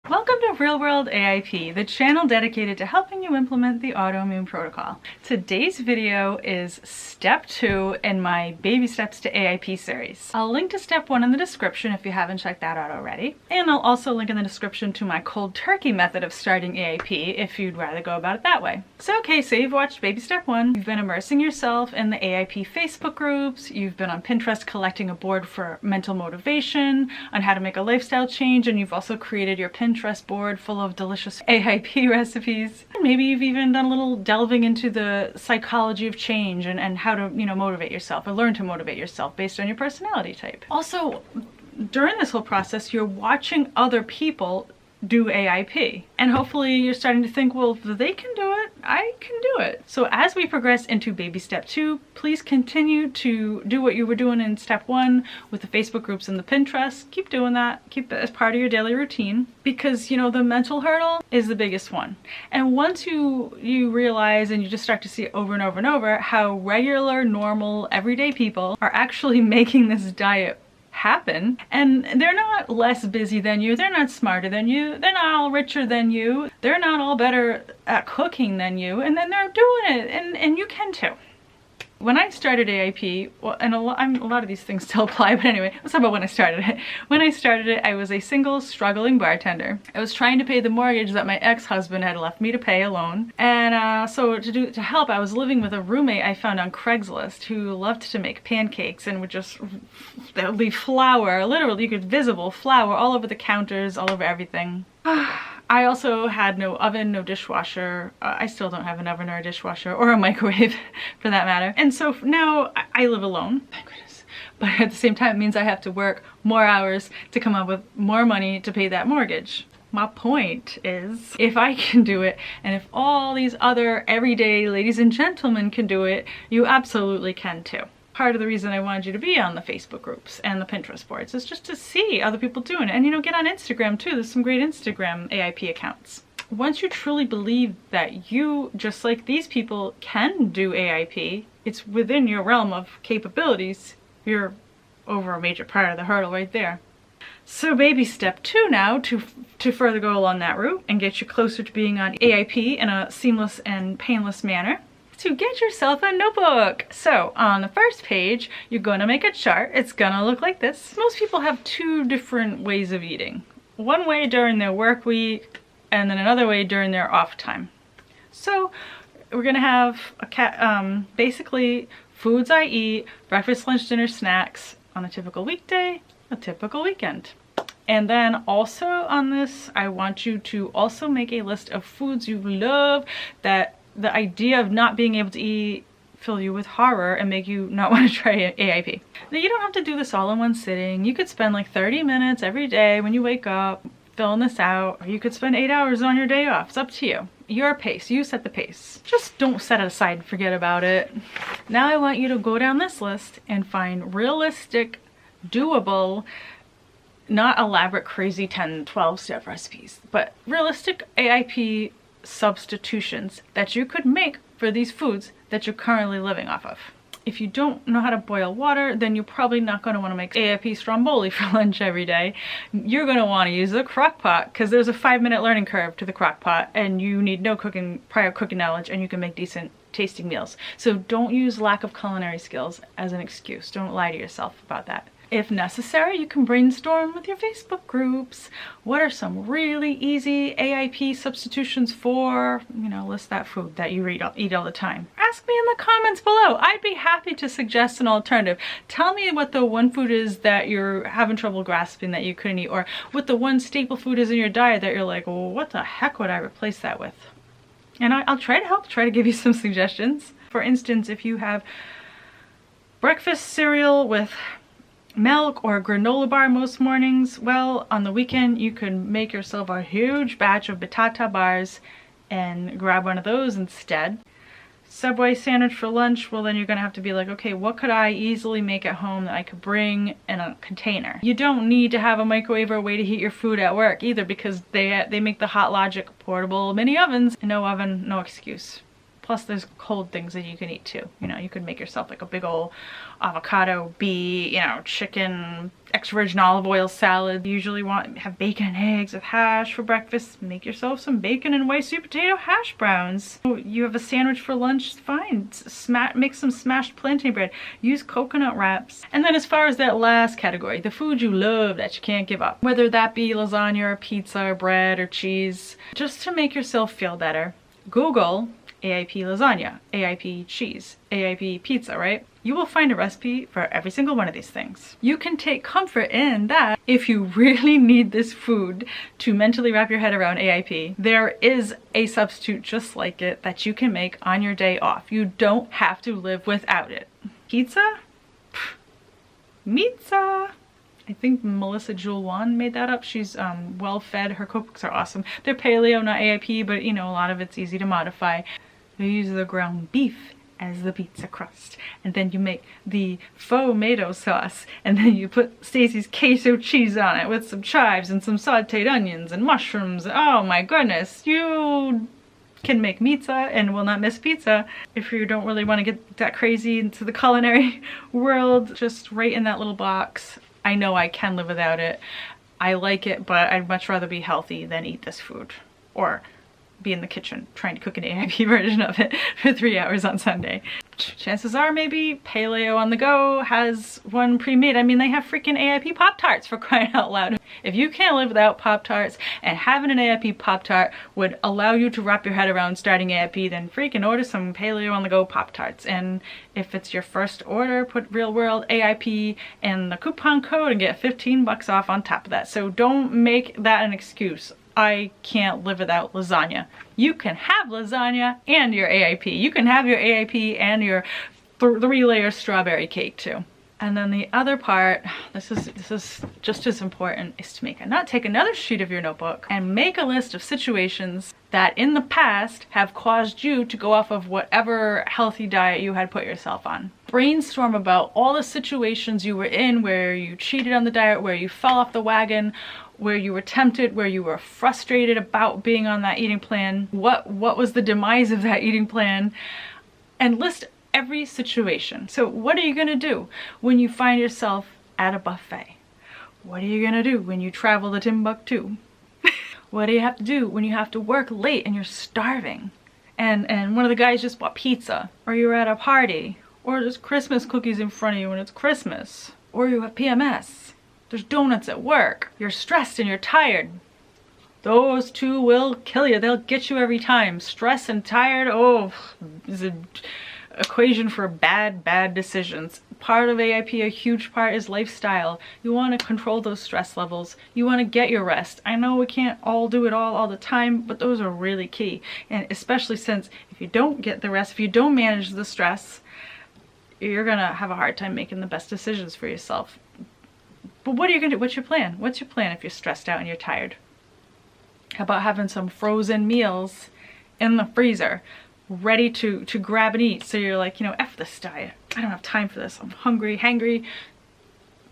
Welcome to World AIP, the channel dedicated to helping you implement the Autoimmune Protocol. Today's video is step 2 in my Baby Steps to AIP series. I'll link to step 1 in the description if you haven't checked that out already. And I'll also link in the description to my cold turkey method of starting AIP if you'd rather go about it that way. So you've watched Baby Step 1, you've been immersing yourself in the AIP Facebook groups, you've been on Pinterest collecting a board for mental motivation, on how to make a lifestyle change, and you've also created your Pinterest board full of delicious AIP recipes. And maybe you've even done a little delving into the psychology of change and how to, motivate yourself or learn to motivate yourself based on your personality type. Also, during this whole process, you're watching other people do AIP. And hopefully you're starting to think, well, if they can do it, I can do it. So as we progress into Baby Step 2, please continue to do what you were doing in Step 1 with the Facebook groups and the Pinterest. Keep doing that. Keep it as part of your daily routine because, the mental hurdle is the biggest one. And once you realize and you just start to see it over and over and over how regular, normal, everyday people are actually making this diet happen, and they're not less busy than you, they're not smarter than you, they're not all richer than you, they're not all better at cooking than you, and then they're doing it, and you can too. When I started AIP, well, and a lot of these things still apply, but anyway, let's talk about when I started it. When I started it, I was a single, struggling bartender. I was trying to pay the mortgage that my ex-husband had left me to pay alone. And so to help, I was living with a roommate I found on Craigslist who loved to make pancakes and would just leave flour, literally you could visible flour all over the counters, all over everything. I also had no oven, no dishwasher. I still don't have an oven or a dishwasher or a microwave for that matter. And so now I live alone, thank goodness. But at the same time, it means I have to work more hours to come up with more money to pay that mortgage. My point is, if I can do it, and if all these other everyday ladies and gentlemen can do it, you absolutely can too. Part of the reason I wanted you to be on the Facebook groups and the Pinterest boards is just to see other people doing it. And get on Instagram too. There's some great Instagram AIP accounts. Once you truly believe that you, just like these people, can do AIP, it's within your realm of capabilities, you're over a major part of the hurdle right there. So baby step 2 now, to further go along that route and get you closer to being on AIP in a seamless and painless manner, to get yourself a notebook. So on the first page, you're gonna make a chart. It's gonna look like this. Most people have 2 different ways of eating. One way during their work week, and then another way during their off time. So we're gonna have basically foods I eat, breakfast, lunch, dinner, snacks on a typical weekday, a typical weekend. And then also on this, I want you to also make a list of foods you love that the idea of not being able to eat fill you with horror and make you not want to try AIP. Now, you don't have to do this all in one sitting. You could spend like 30 minutes every day when you wake up filling this out, or you could spend 8 hours on your day off. It's up to you. Your pace. You set the pace. Just don't set it aside and forget about it. Now I want you to go down this list and find realistic, doable, not elaborate, crazy 10, 12 step recipes, but realistic AIP substitutions that you could make for these foods that you're currently living off of. If you don't know how to boil water, then you're probably not going to want to make AIP stromboli for lunch every day. You're going to want to use the crock pot because there's a 5-minute learning curve to the crock pot and you need no prior cooking knowledge and you can make decent tasting meals. So don't use lack of culinary skills as an excuse. Don't lie to yourself about that. If necessary, you can brainstorm with your Facebook groups. What are some really easy AIP substitutions for, list that food that you eat all the time. Ask me in the comments below. I'd be happy to suggest an alternative. Tell me what the one food is that you're having trouble grasping that you couldn't eat, or what the one staple food is in your diet that you're like, well, what the heck would I replace that with? And I'll try to help, try to give you some suggestions. For instance, if you have breakfast cereal with milk or a granola bar most mornings, well, on the weekend you can make yourself a huge batch of batata bars and grab one of those instead. Subway sandwich for lunch, well then you're gonna have to be like, okay, what could I easily make at home that I could bring in a container? You don't need to have a microwave or a way to heat your food at work either because they make the Hot Logic portable mini ovens. No oven, no excuse. Plus there's cold things that you can eat too. You know, you could make yourself like a big old avocado, bee, you know, chicken, extra virgin olive oil salad. You usually have bacon and eggs with hash for breakfast. Make yourself some bacon and white sweet potato hash browns. You have a sandwich for lunch, fine. Make some smashed plantain bread. Use coconut wraps. And then as far as that last category, the food you love that you can't give up, whether that be lasagna or pizza or bread or cheese, just to make yourself feel better, Google AIP lasagna, AIP cheese, AIP pizza, right? You will find a recipe for every single one of these things. You can take comfort in that if you really need this food to mentally wrap your head around AIP, there is a substitute just like it that you can make on your day off. You don't have to live without it. Pizza? Pizza! I think Melissa Julwan made that up. She's well fed. Her cookbooks are awesome. They're paleo, not AIP, but you know, a lot of it's easy to modify. You use the ground beef as the pizza crust, and then you make the faux tomato sauce, and then you put Stacy's queso cheese on it with some chives and some sauteed onions and mushrooms. Oh my goodness, you can make pizza and will not miss pizza. If you don't really want to get that crazy into the culinary world, just right in that little box. I know I can live without it. I like it, but I'd much rather be healthy than eat this food or be in the kitchen trying to cook an AIP version of it for 3 hours on Sunday. Chances are maybe Paleo on the Go has one pre-made. I mean, they have freaking AIP Pop-Tarts, for crying out loud. If you can't live without Pop-Tarts and having an AIP Pop-Tart would allow you to wrap your head around starting AIP, then freaking order some Paleo on the Go Pop-Tarts. And if it's your first order, put Real World AIP in the coupon code and get 15 bucks off on top of that. So don't make that an excuse. I can't live without lasagna. You can have lasagna and your AIP. You can have your AIP and your 3-layer strawberry cake too. And then the other part, this is just as important, is to take another sheet of your notebook and make a list of situations that in the past have caused you to go off of whatever healthy diet you had put yourself on. Brainstorm about all the situations you were in where you cheated on the diet, where you fell off the wagon, where you were tempted, where you were frustrated about being on that eating plan. What was the demise of that eating plan? And list every situation. So what are you gonna do when you find yourself at a buffet? What are you gonna do when you travel to Timbuktu? What do you have to do when you have to work late and you're starving? And one of the guys just bought pizza, or you're at a party, or there's Christmas cookies in front of you and it's Christmas, or you have PMS. There's donuts at work. You're stressed and you're tired. Those two will kill you. They'll get you every time. Stress and tired, oh, is an equation for bad decisions. Part of AIP, a huge part, is lifestyle. You want to control those stress levels. You want to get your rest. I know we can't all do it all the time, but those are really key. And especially since if you don't get the rest, if you don't manage the stress, you're going to have a hard time making the best decisions for yourself. But what are you going to do? What's your plan? What's your plan if you're stressed out and you're tired? How about having some frozen meals in the freezer, ready to grab and eat? So you're like, you know, F this diet. I don't have time for this. I'm hangry.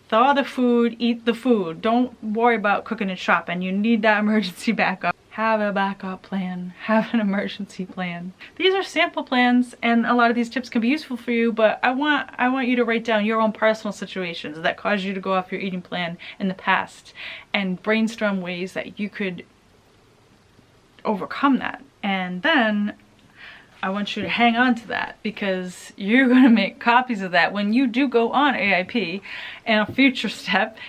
Thaw the food, eat the food. Don't worry about cooking and shopping. You need that emergency backup. Have a backup plan. Have an emergency plan. These are sample plans, and a lot of these tips can be useful for you, but I want you to write down your own personal situations that caused you to go off your eating plan in the past and brainstorm ways that you could overcome that. And then I want you to hang on to that, because you're going to make copies of that when you do go on AIP in a future step.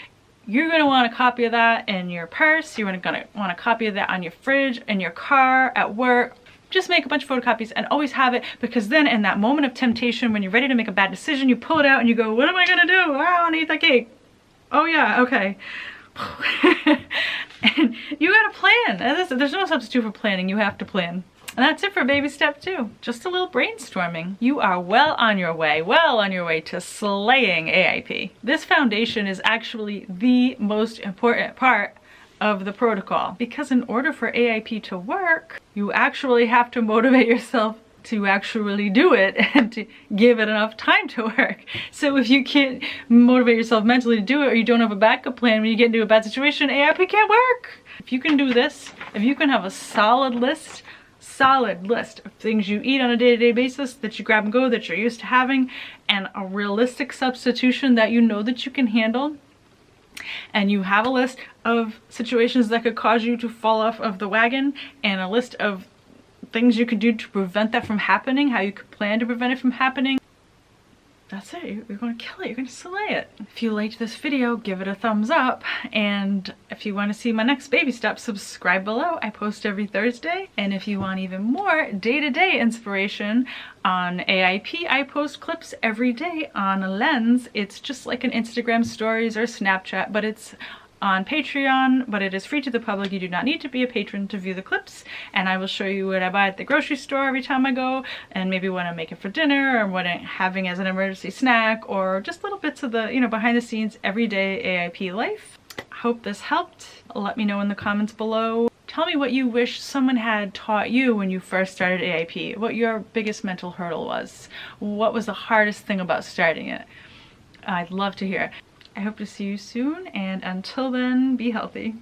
You're going to want a copy of that in your purse. You're going to want a copy of that on your fridge, in your car, at work. Just make a bunch of photocopies and always have it, because then in that moment of temptation, when you're ready to make a bad decision, you pull it out and you go, what am I going to do? Oh, I want to eat that cake. Oh yeah, okay. And you got to plan. There's no substitute for planning. You have to plan. And that's it for baby step 2. Just a little brainstorming. You are well on your way to slaying AIP. This foundation is actually the most important part of the protocol, because in order for AIP to work, you actually have to motivate yourself to actually do it and to give it enough time to work. So if you can't motivate yourself mentally to do it, or you don't have a backup plan when you get into a bad situation, AIP can't work. If you can do this, if you can have a solid list solid list of things you eat on a day-to-day basis that you grab and go, that you're used to having, and a realistic substitution that you know that you can handle. And you have a list of situations that could cause you to fall off of the wagon, and a list of things you could do to prevent that from happening, how you could plan to prevent it from happening. That's it. You're going to kill it. You're going to slay it. If you liked this video, give it a thumbs up. And if you want to see my next baby steps, subscribe below. I post every Thursday. And if you want even more day-to-day inspiration on AIP, I post clips every day on Lens. It's just like an Instagram stories or Snapchat, but it's on Patreon, but it is free to the public. You do not need to be a patron to view the clips, and I will show you what I buy at the grocery store every time I go, and maybe what I'm making for dinner, or what I'm having as an emergency snack, or just little bits of the, you know, behind the scenes everyday AIP life. I hope this helped. Let me know in the comments below. Tell me what you wish someone had taught you when you first started AIP, what your biggest mental hurdle was, what was the hardest thing about starting it. I'd love to hear. I hope to see you soon, and until then, be healthy.